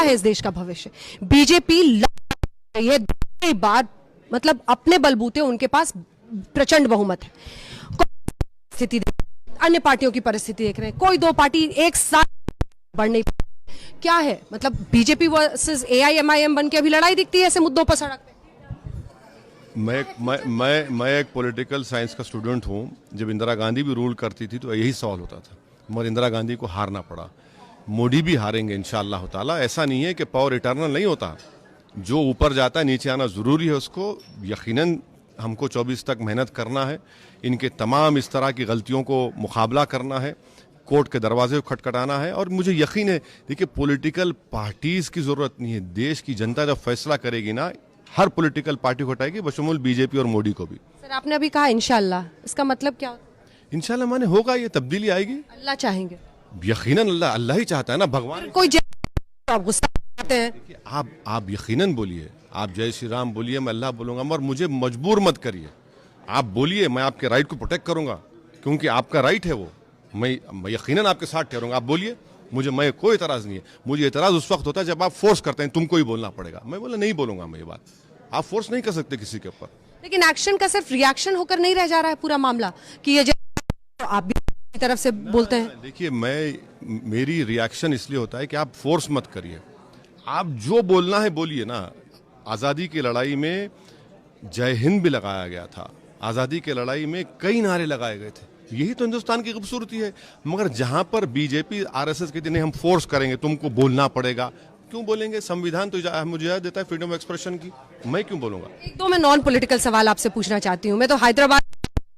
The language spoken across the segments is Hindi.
है इस देश का भविष्य। बीजेपी रही है दूसरी बार, मतलब अपने बलबूते उनके पास प्रचंड बहुमत है। स्थिति अन्य पार्टियों की परिस्थिति देख रहे हैं, कोई दो पार्टी एक साथ बढ़ नहीं पाती। क्या है मतलब बीजेपी वर्सेस AIMIM बन के अभी लड़ाई दिखती है ऐसे मुद्दों पर सड़क पे? मैं एक पॉलिटिकल साइंस का स्टूडेंट हूँ। जब इंदिरा गांधी भी रूल करती थी तो यही सवाल होता था, मगर इंदिरा गांधी को हारना पड़ा। मोदी भी हारेंगे इंशाअल्लाह ताला। ऐसा नहीं है कि पावर इटर्नल नहीं होता, जो ऊपर जाता है नीचे आना ज़रूरी है। उसको यकीनन हमको 24 तक मेहनत करना है, इनके तमाम इस तरह की गलतियों को मुकाबला करना है, कोर्ट के दरवाजे को खटखटाना है। और मुझे यकीन है, देखिए पॉलिटिकल पार्टीज़ की ज़रूरत नहीं है। देश की जनता जब फैसला करेगी ना, हर पॉलिटिकल पार्टी को हटाएगी, बशमूल बीजेपी और मोदी को भी। सर आपने अभी कहा इंशाअल्लाह, इसका मतलब क्या होता है? इंशाअल्लाह माने होगा, ये तब्दीली आएगी। अल्लाह चाहेंगे, यकीनन अल्लाह ही चाहता है ना, भगवान। कोई आप गुस्सा करते हैं? आप यकीनन बोलिए, आप जय श्री राम बोलिए, मैं अल्लाह बोलूंगा, मगर मुझे मजबूर मत करिए। आप बोलिए, मैं आपके राइट को प्रोटेक्ट करूंगा, क्योंकि आपका राइट है वो। मैं यकीनन आपके साथ ठहरूंगा। आप बोलिए, मैं कोई एतराज नहीं है। मुझे एतराज उस वक्त होता है जब आप फोर्स करते हैं, तुमको ही बोलना पड़ेगा। मैं बोला नहीं बोलूंगा मैं ये बात। आप फोर्स नहीं कर सकते किसी के ऊपर। लेकिन एक्शन का सिर्फ रिएक्शन होकर नहीं रह जा रहा है पूरा मामला, कि ये आप भी की तरफ से बोलते हैं। देखिए, मेरी रिएक्शन इसलिए होता है कि आप फोर्स मत करिए। आप जो बोलना है बोलिए ना। आज़ादी की लड़ाई में जय हिंद भी लगाया गया था, आज़ादी की लड़ाई में कई नारे लगाए गए थे। यही तो हिंदुस्तान की खूबसूरती है। मगर जहां पर बीजेपी RSS कहती नहीं, हम फोर्स करेंगे, तुमको बोलना पड़ेगा। क्यों बोलेंगे? संविधान तो मुझे इजाजत देता है फ्रीडम ऑफ एक्सप्रेशन की, मैं क्यों बोलूंगा? एक दो मैं नॉन पॉलिटिकल सवाल आपसे पूछना चाहती हूँ। मैं तो हैदराबाद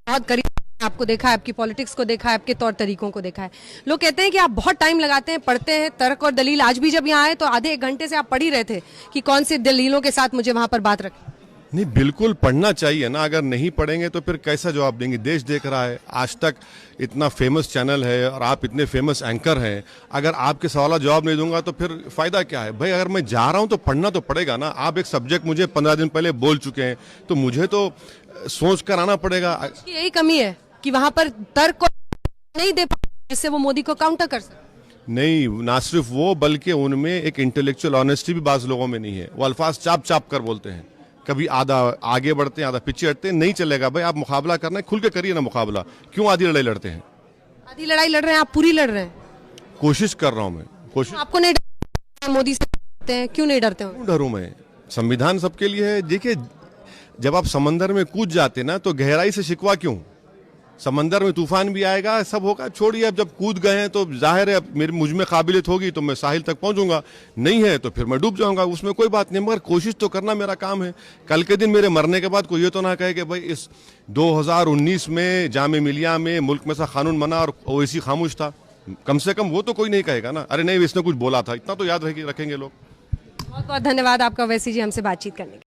बहुत करीब आपको देखा है, आपकी पॉलिटिक्स को देखा है, आपके तौर तरीकों को देखा है। लोग कहते हैं कि आप बहुत टाइम लगाते हैं, पढ़ते हैं, तर्क और दलील। आज भी जब यहाँ आए तो आधे एक घंटे से आप पढ़ ही रहे थे कि कौन सी दलीलों के साथ मुझे वहां पर बात रखें। नहीं, बिल्कुल पढ़ना चाहिए ना। अगर नहीं पढ़ेंगे तो फिर कैसा जवाब देंगे? देश देख रहा है, आज तक इतना फेमस चैनल है और आप इतने फेमस एंकर हैं। अगर आपके सवाल जवाब नहीं दूंगा तो फिर फायदा क्या है? भाई अगर मैं जा रहा हूं तो पढ़ना तो पड़ेगा ना। आप एक सब्जेक्ट मुझे 15 दिन पहले बोल चुके हैं, तो मुझे तो सोच कर आना पड़ेगा। यही कमी है कि वहां पर तर्क को नहीं दे पाते, जिससे वो मोदी को काउंटर कर सके। नहीं, ना सिर्फ वो, बल्कि उनमें एक इंटेलेक्चुअल ऑनेस्टी भी बाज लोगों में नहीं है। वो अल्फाज चाप चाप कर बोलते हैं, कभी आधा आगे बढ़ते हैं, आधा पीछे हटते हैं। नहीं चलेगा भाई, आप मुकाबला करना है, खुल के करिए ना मुकाबला। क्यों आधी लड़ाई लड़ते हैं? आधी लड़ाई लड़ रहे हैं आप, पूरी लड़ रहे हैं। कोशिश कर रहा हूं मैं, कोशिश। आपको नहीं डरते मोदी से? डरते हैं? क्यों नहीं डरते? क्यों डरूं मैं? संविधान सबके लिए है। देखिए, जब आप समंदर में कूद जाते ना तो गहराई से शिकवा क्यों? समंदर में तूफान भी आएगा, सब होगा, छोड़िए। अब जब कूद गए हैं तो जाहिर है अब मुझ में काबिलियत होगी तो मैं साहिल तक पहुंचूंगा, नहीं है तो फिर मैं डूब जाऊंगा, उसमें कोई बात नहीं। मगर कोशिश तो करना मेरा काम है। कल के दिन मेरे मरने के बाद कोई ये तो ना कहे कि भाई इस 2019 में जामे मिलिया में मुल्क में सा कानून बना और ओवैसी खामोश था। कम से कम वो तो कोई नहीं कहेगा ना, अरे नहीं इसने कुछ बोला था। इतना तो याद रखेंगे लोग। बहुत बहुत धन्यवाद आपका ओवैसी जी, हमसे बातचीत करने के लिए।